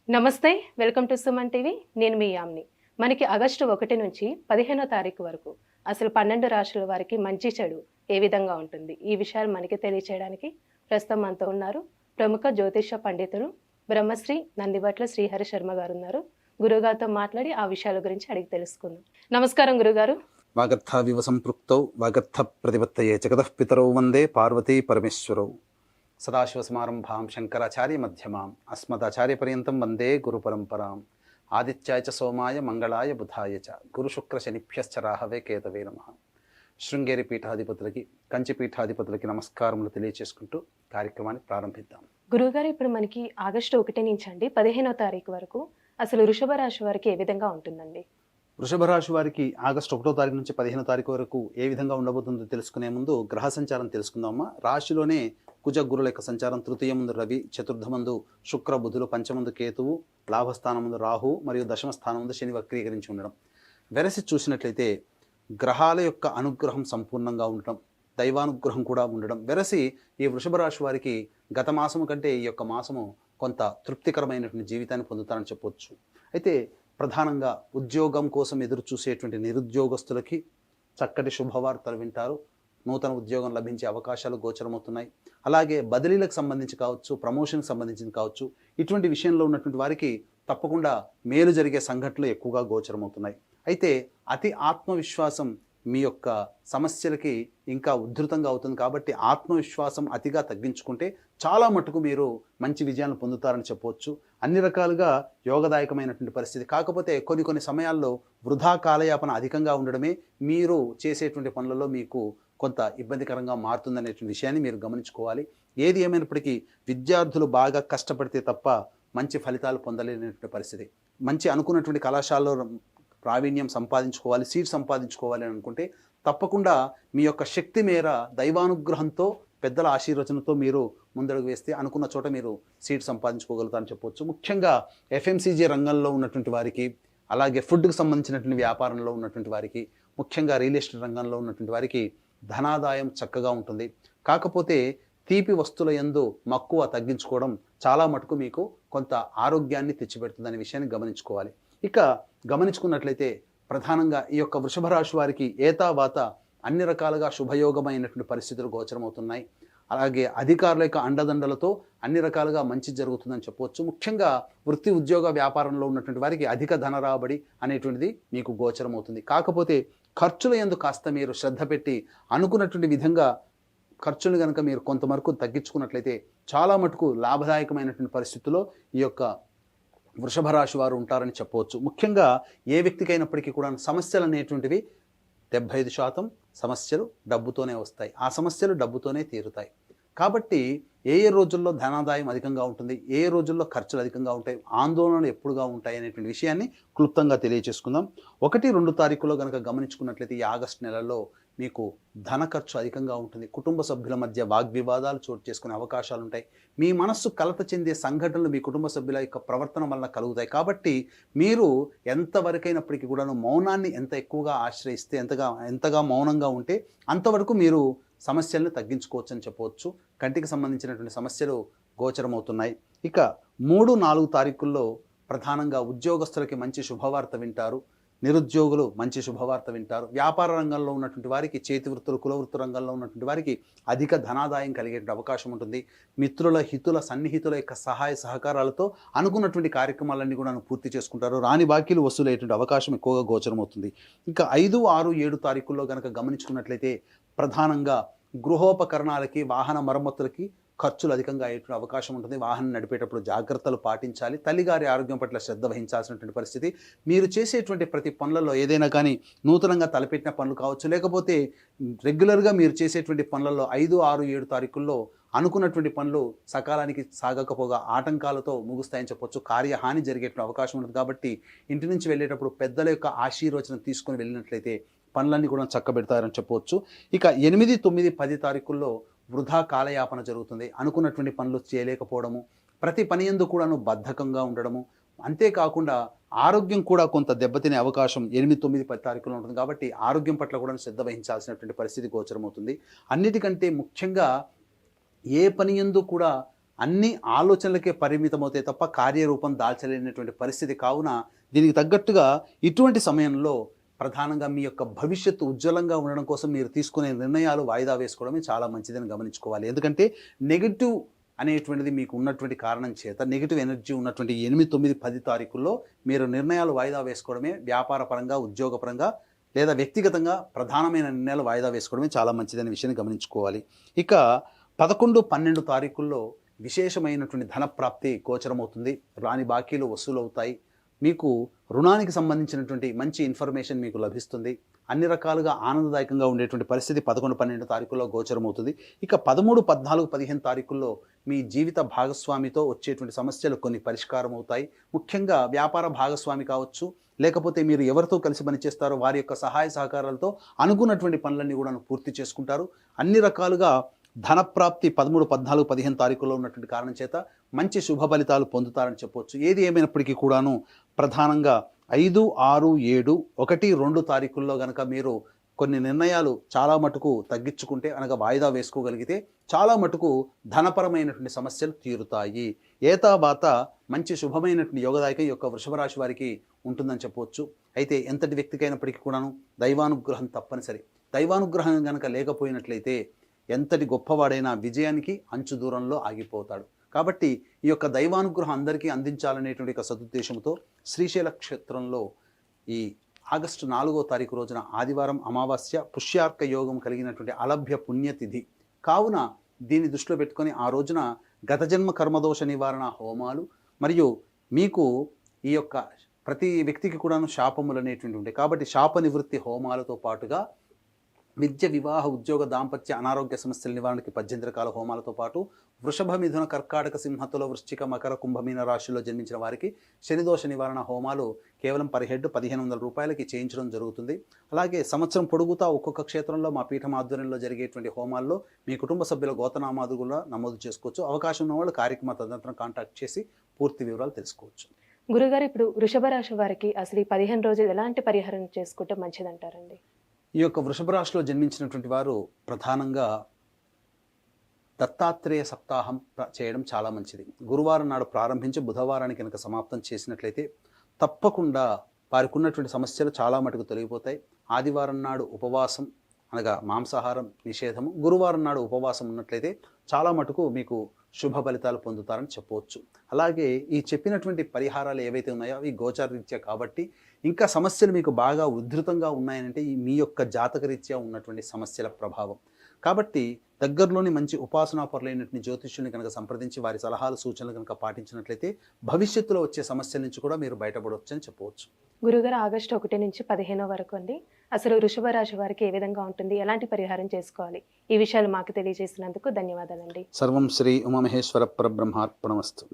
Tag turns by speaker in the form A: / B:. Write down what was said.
A: నమస్తే. Welcome to Suman TV. నేను మీ యామ్ని. మనకి ఆగస్టు 1 నుంచి 15వ తారీఖు వరకు అసలు 12 రాశుల వారికి మంచి చెడు ఏ విధంగా ఉంటుంది? ఈ విషయాలు మనకి తెలియచేయడానికి ప్రస్తుతం మనతో ఉన్నారు ప్రముఖ జ్యోతిష పండితుడు బ్రహ్మశ్రీ నందిబట్ల శ్రీహరి శర్మ గారు ఉన్నారు. గురుగారితో మాట్లాడి ఆ విషయాల గురించి అడిగి తెలుసుకుందాం. నమస్కారం గురుగారు.
B: వాగర్థావివ సంపృక్తౌ వాగర్థ ప్రతిపత్తయే జగతః పితరౌ వందే పార్వతీ పరమేశ్వరౌ సదాశివసమారంభాం శంకరాచార్య మధ్యమాం అస్మదాచార్యపర్యంతం వందే గురు పరంపరాం ఆదిత్యాయ చ సోమాయ మంగళాయ బుధాయ చ గురు శుక్ర శనిభ్యశ్చ రాహవే కేతవే నమః. శృంగేరి పీఠాధిపతులకి కంచి పీఠాధిపతులకి నమస్కారములు తెలియచేసుకుంటూ కార్యక్రమాన్ని ప్రారంభిద్దాం.
A: గురుగారు, ఇప్పుడు మనకి ఆగస్టు 1 నుంచి అండి 15వ తారీఖు వరకు అసలు వృషభ రాశి వారికి ఏ విధంగా ఉంటుందండి?
B: వృషభ రాశి వారికి ఆగస్టు 1వ తారీఖు నుంచి 15వ తారీఖు వరకు ఏ విధంగా ఉండబోతుందో తెలుసుకునే ముందు గ్రహ సంచారం తెలుసుకుందామా. రాశిలోనే కుజ గురుల యొక్క సంచారం, తృతీయమందు రవి, చతుర్థమందు శుక్ర బుధులు, పంచమందు కేతువు, లాభస్థానమందు రాహు మరియు దశమ స్థానమందు శని వక్రీకరించి ఉండడం. వెరసి చూసినట్లయితే గ్రహాల యొక్క అనుగ్రహం సంపూర్ణంగా ఉండటం, దైవానుగ్రహం కూడా ఉండడం. వెరసి ఈ వృషభ రాశి వారికి గత మాసము కంటే ఈ యొక్క మాసము కొంత తృప్తికరమైనటువంటి జీవితాన్ని పొందుతారని చెప్పవచ్చు. అయితే ప్రధానంగా ఉద్యోగం కోసం ఎదురు చూసేటువంటి నిరుద్యోగస్తులకి చక్కటి శుభవార్తలు వింటారు. నూతన ఉద్యోగం లభించే అవకాశాలు గోచరమవుతున్నాయి. అలాగే బదిలీలకు సంబంధించి కావచ్చు, ప్రమోషన్కి సంబంధించింది కావచ్చు, ఇటువంటి విషయంలో ఉన్నటువంటి వారికి తప్పకుండా మేలు జరిగే సంఘటనలు ఎక్కువగా గోచరమవుతున్నాయి. అయితే అతి ఆత్మవిశ్వాసం మీ యొక్క సమస్యలకి ఇంకా ఉధృతంగా అవుతుంది. కాబట్టి ఆత్మవిశ్వాసం అతిగా తగ్గించుకుంటే చాలా మటుకు మీరు మంచి విజయాలను పొందుతారని చెప్పవచ్చు. అన్ని రకాలుగా యోగదాయకమైనటువంటి పరిస్థితి. కాకపోతే కొన్ని సమయాల్లో వృధా కాలయాపన అధికంగా ఉండడమే మీరు చేసేటువంటి పనులలో మీకు కొంత ఇబ్బందికరంగా మారుతుందనేటువంటి విషయాన్ని మీరు గమనించుకోవాలి. ఏది ఏమైనప్పటికీ విద్యార్థులు బాగా కష్టపడితే తప్ప మంచి ఫలితాలు పొందలేనటువంటి పరిస్థితి. మంచి అనుకున్నటువంటి కళాశాలలో ప్రావీణ్యం సంపాదించుకోవాలి, సీట్ సంపాదించుకోవాలి అని అనుకుంటే తప్పకుండా మీ యొక్క శక్తి మేర దైవానుగ్రహంతో, పెద్దల ఆశీర్వచనతో మీరు ముందడుగు వేస్తే అనుకున్న చోట మీరు సీట్ సంపాదించుకోగలుగుతారని చెప్పవచ్చు. ముఖ్యంగా ఎఫ్ఎంసీజీ రంగంలో ఉన్నటువంటి వారికి, అలాగే ఫుడ్కి సంబంధించినటువంటి వ్యాపారంలో ఉన్నటువంటి వారికి, ముఖ్యంగా రియల్ ఎస్టేట్ రంగంలో ఉన్నటువంటి వారికి ధనాదాయం చక్కగా ఉంటుంది. కాకపోతే తీపి వస్తువుల యందు మక్కువ తగ్గించుకోవడం చాలా మటుకు మీకు కొంత ఆరోగ్యాన్ని తెచ్చిపెడుతుందనే విషయాన్ని గమనించుకోవాలి. ఇక గమనించుకున్నట్లయితే ప్రధానంగా ఈ యొక్క వృషభ రాశి వారికి ఏతావాత అన్ని రకాలుగా శుభయోగమైనటువంటి పరిస్థితులు గోచరమవుతున్నాయి. అలాగే అధికారుల యొక్క అండదండలతో అన్ని రకాలుగా మంచి జరుగుతుందని చెప్పవచ్చు. ముఖ్యంగా వృత్తి ఉద్యోగ వ్యాపారంలో ఉన్నటువంటి వారికి అధిక ధన రాబడి అనేటువంటిది మీకు గోచరమవుతుంది. కాకపోతే ఖర్చుల యందు కాస్త మీరు శ్రద్ధ పెట్టి అనుకున్నటువంటి విధంగా ఖర్చులు కనుక మీరు కొంతవరకు తగ్గించుకున్నట్లయితే చాలా మటుకు లాభదాయకమైనటువంటి పరిస్థితుల్లో ఈ యొక్క వృషభ రాశి వారు ఉంటారని చెప్పవచ్చు. ముఖ్యంగా ఏ వ్యక్తికైనప్పటికీ కూడా సమస్యలు అనేటువంటివి 75% సమస్యలు డబ్బుతోనే వస్తాయి. ఆ సమస్యలు డబ్బుతోనే తీరుతాయి. కాబట్టి ఏ రోజుల్లో ధనాదాయం అధికంగా ఉంటుంది, ఏ రోజుల్లో ఖర్చులు అధికంగా ఉంటాయి, ఆందోళనలు ఎప్పుడుగా ఉంటాయి అనేటువంటి విషయాన్ని క్లుప్తంగా తెలియజేసుకుందాం. 1-2 తారీఖులో కనుక గమనించుకున్నట్లయితే ఈ ఆగస్టు నెలలో మీకు ధన ఖర్చు అధికంగా ఉంటుంది. కుటుంబ సభ్యుల మధ్య వాగ్వివాదాలు చోటు చేసుకునే అవకాశాలు ఉంటాయి. మీ మనస్సు కలత చెందే సంఘటనలు మీ కుటుంబ సభ్యుల యొక్క ప్రవర్తన వలన కలుగుతాయి. కాబట్టి మీరు ఎంతవరకైనప్పటికీ కూడాను మౌనాన్ని ఎంత ఎక్కువగా ఆశ్రయిస్తే, ఎంతగా మౌనంగా ఉంటే అంతవరకు మీరు సమస్యలను తగ్గించుకోవచ్చు అని చెప్పవచ్చు. కంటికి సంబంధించినటువంటి సమస్యలు గోచరమవుతున్నాయి. ఇక 3-4 తారీఖుల్లో ప్రధానంగా ఉద్యోగస్తులకి మంచి శుభవార్త వింటారు. నిరుద్యోగులు మంచి శుభవార్త వింటారు. వ్యాపార రంగంలో ఉన్నటువంటి వారికి, చేతి వృత్తులు, కులవృత్తి రంగంలో ఉన్నటువంటి వారికి అధిక ధనాదాయం కలిగే అవకాశం ఉంటుంది. మిత్రుల, హితుల, సన్నిహితుల యొక్క సహాయ సహకారాలతో అనుకున్నటువంటి కార్యక్రమాలన్నీ కూడా పూర్తి చేసుకుంటారు. రాని బాకీలు వసూలయ్యేటువంటి అవకాశం ఎక్కువగా గోచరమవుతుంది. ఇంకా 5, 6, 7 తారీఖుల్లో కనుక గమనించుకున్నట్లయితే ప్రధానంగా గృహోపకరణాలకి, వాహన మరమ్మతులకి ఖర్చులు అధికంగా అయ్యేటువంటి అవకాశం ఉంటుంది. వాహనం నడిపేటప్పుడు జాగ్రత్తలు పాటించాలి. తల్లిగారి ఆరోగ్యం పట్ల శ్రద్ధ వహించాల్సినటువంటి పరిస్థితి. మీరు చేసేటువంటి ప్రతి పనులలో ఏదైనా కానీ నూతనంగా తలపెట్టిన పనులు కావచ్చు, లేకపోతే రెగ్యులర్గా మీరు చేసేటువంటి పనులలో 5, 6, 7 తారీఖుల్లో అనుకున్నటువంటి పనులు సకాలానికి సాగకపోగా ఆటంకాలతో ముగుస్తాయని చెప్పొచ్చు. కార్యహాని జరిగేటువంటి అవకాశం ఉంటుంది. కాబట్టి ఇంటి నుంచి వెళ్ళేటప్పుడు పెద్దల యొక్క ఆశీర్వచనం తీసుకొని వెళ్ళినట్లయితే పనులన్నీ కూడా చక్కబెడతారని చెప్పవచ్చు. ఇక 8, 9, 10 తారీఖుల్లో వృధా కాలయాపన జరుగుతుంది. అనుకున్నటువంటి పనులు చేయలేకపోవడము, ప్రతి పని యందు కూడాను బద్ధకంగా ఉండడము, అంతేకాకుండా ఆరోగ్యం కూడా కొంత దెబ్బతినే అవకాశం 8, 9, 10 తారీఖుల్లో ఉంటుంది. కాబట్టి ఆరోగ్యం పట్ల కూడా శ్రద్ధ వహించాల్సినటువంటి పరిస్థితి గోచరమవుతుంది. అన్నిటికంటే ముఖ్యంగా ఏ పని యందు కూడా అన్ని ఆలోచనలకే పరిమితమవుతాయి తప్ప కార్యరూపం దాల్చలేనటువంటి పరిస్థితి కావున దీనికి తగ్గట్టుగా ఇటువంటి సమయంలో ప్రధానంగా మీ యొక్క భవిష్యత్తు ఉజ్వలంగా ఉండడం కోసం మీరు తీసుకునే నిర్ణయాలు వాయిదా వేసుకోవడమే చాలా మంచిదని గమనించుకోవాలి. ఎందుకంటే నెగిటివ్ అనేటువంటిది మీకు ఉన్నటువంటి కారణం చేత నెగిటివ్ ఎనర్జీ ఉన్నటువంటి 8, 9, 10 తారీఖుల్లో మీరు నిర్ణయాలు వాయిదా వేసుకోవడమే వ్యాపార పరంగా, ఉద్యోగపరంగా లేదా వ్యక్తిగతంగా ప్రధానమైన నిర్ణయాలు వాయిదా వేసుకోవడమే చాలా మంచిదనే విషయాన్ని గమనించుకోవాలి. ఇక 11, 12 తారీఖుల్లో విశేషమైనటువంటి ధనప్రాప్తి గోచరమవుతుంది. రాని బాకీలు వసూలు అవుతాయి. మీకు రుణానికి సంబంధించినటువంటి మంచి ఇన్ఫర్మేషన్ మీకు లభిస్తుంది. అన్ని రకాలుగా ఆనందదాయకంగా ఉండేటువంటి పరిస్థితి 11, 12 తారీఖుల్లో గోచరమవుతుంది. ఇక 13, 14, 15 తారీఖుల్లో మీ జీవిత భాగస్వామితో వచ్చేటువంటి సమస్యలు కొన్ని పరిష్కారం అవుతాయి. ముఖ్యంగా వ్యాపార భాగస్వామి కావచ్చు, లేకపోతే మీరు ఎవరితో కలిసి పనిచేస్తారో వారి యొక్క సహాయ సహకారాలతో అనుకున్నటువంటి పనులన్నీ కూడా పూర్తి చేసుకుంటారు. అన్ని రకాలుగా ధనప్రాప్తి 13, 14, 15 తారీఖుల్లో ఉన్నటువంటి కారణం చేత మంచి శుభ ఫలితాలు పొందుతారని చెప్పవచ్చు. ఏది ఏమైనప్పటికీ కూడాను ప్రధానంగా 5, 6, 7, 1, 2 తారీఖుల్లో కనుక మీరు కొన్ని నిర్ణయాలు చాలా మటుకు తగ్గించుకుంటే అనగా వాయిదా వేసుకోగలిగితే చాలా మటుకు ధనపరమైనటువంటి సమస్యలు తీరుతాయి. ఏతాబాత మంచి శుభమైనటువంటి యోగదాయకం యొక్క వృషభ రాశి వారికి ఉంటుందని చెప్పవచ్చు. అయితే ఎంతటి వ్యక్తికైనప్పటికీ కూడాను దైవానుగ్రహం తప్పనిసరి. దైవానుగ్రహం కనుక లేకపోయినట్లయితే ఎంతటి గొప్పవాడైనా విజయానికి అంచు దూరంలో ఆగిపోతాడు. కాబట్టి ఈ యొక్క దైవానుగ్రహం అందరికీ అందించాలనేటువంటి ఒక సదుద్దేశంతో శ్రీశైల క్షేత్రంలో ఈ ఆగస్టు 4వ తారీఖు రోజున ఆదివారం అమావాస్య పుష్యార్క యోగం కలిగినటువంటి అలభ్య పుణ్యతిథి కావున దీన్ని దృష్టిలో పెట్టుకొని ఆ రోజున గత జన్మ కర్మదోష నివారణ హోమాలు మరియు మీకు ఈ యొక్క ప్రతి వ్యక్తికి కూడాను శాపములు అనేటువంటి ఉంటాయి. కాబట్టి శాప నివృత్తి హోమాలతో పాటుగా విద్య, వివాహ, ఉద్యోగ, దాంపత్య, అనారోగ్య సమస్యల నివారణకి 18 రకాల హోమాలతో పాటు వృషభ, మిథున, కర్కాటక, సింహతుల, వృశ్చిక, మకర, కుంభమీన రాశిలో జన్మించిన వారికి శనిదోష నివారణ హోమాలు కేవలం పర్ హెడ్ 1500 రూపాయలకి చేయించడం జరుగుతుంది. అలాగే సంవత్సరం పొడుగుతా ఒక్కొక్క క్షేత్రంలో మా పీఠం ఆధ్వర్యంలో జరిగేటువంటి హోమాల్లో మీ కుటుంబ సభ్యుల గోతనామాలు కూడా నమోదు చేసుకోవచ్చు. అవకాశం ఉన్న వాళ్ళు కార్యక్రమ తదనంతరం కాంటాక్ట్ చేసి పూర్తి వివరాలు తెలుసుకోవచ్చు.
A: గురుగారు, ఇప్పుడు వృషభ రాశి వారికి అసలు ఈ 15 రోజులు ఎలాంటి పరిహారం చేసుకుంటే మంచిదంటారండి?
B: ఈ యొక్క వృషభ రాశిలో జన్మించినటువంటి వారు ప్రధానంగా దత్తాత్రేయ సప్తాహం చేయడం చాలా మంచిది. గురువారం నాడు ప్రారంభించి బుధవారానికి కనుక సమాప్తం చేసినట్లయితే తప్పకుండా వారికి ఉన్నటువంటి సమస్యలు చాలా మటుకు తొలగిపోతాయి. ఆదివారం నాడు ఉపవాసం అనగా మాంసాహారం నిషేధము, గురువారం నాడు ఉపవాసం ఉన్నట్లయితే చాలా మటుకు మీకు శుభ ఫలితాలు పొందుతారని చెప్పవచ్చు. అలాగే ఈ చెప్పినటువంటి పరిహారాలు ఏవైతే ఉన్నాయో అవి గోచారరీత్యా కాబట్టి ఇంకా సమస్యలు మీకు బాగా ఉధృతంగా ఉన్నాయనంటే ఈ మీ యొక్క జాతకరీత్యా ఉన్నటువంటి సమస్యల ప్రభావం. కాబట్టి దగ్గరలోని మంచి ఉపాసనాపరులైనటువంటి జ్యోతిష్యుని కనుక సంప్రదించి వారి సలహాలు, సూచనలు కనుక పాటించినట్లయితే భవిష్యత్తులో వచ్చే సమస్యల నుంచి కూడా మీరు బయటపడవచ్చు అని చెప్పవచ్చు.
A: గురుగారు, ఆగస్టు 1 నుంచి 15 వరకు అండి అసలు వృషభ రాశి వారికి ఏ విధంగా ఉంటుంది, ఎలాంటి పరిహారం చేసుకోవాలి, ఈ విషయాలు మాకు తెలియజేసినందుకు ధన్యవాదాలండి.
B: సర్వం శ్రీ ఉమామహేశ్వర పరబ్రహ్మార్పణమస్తు.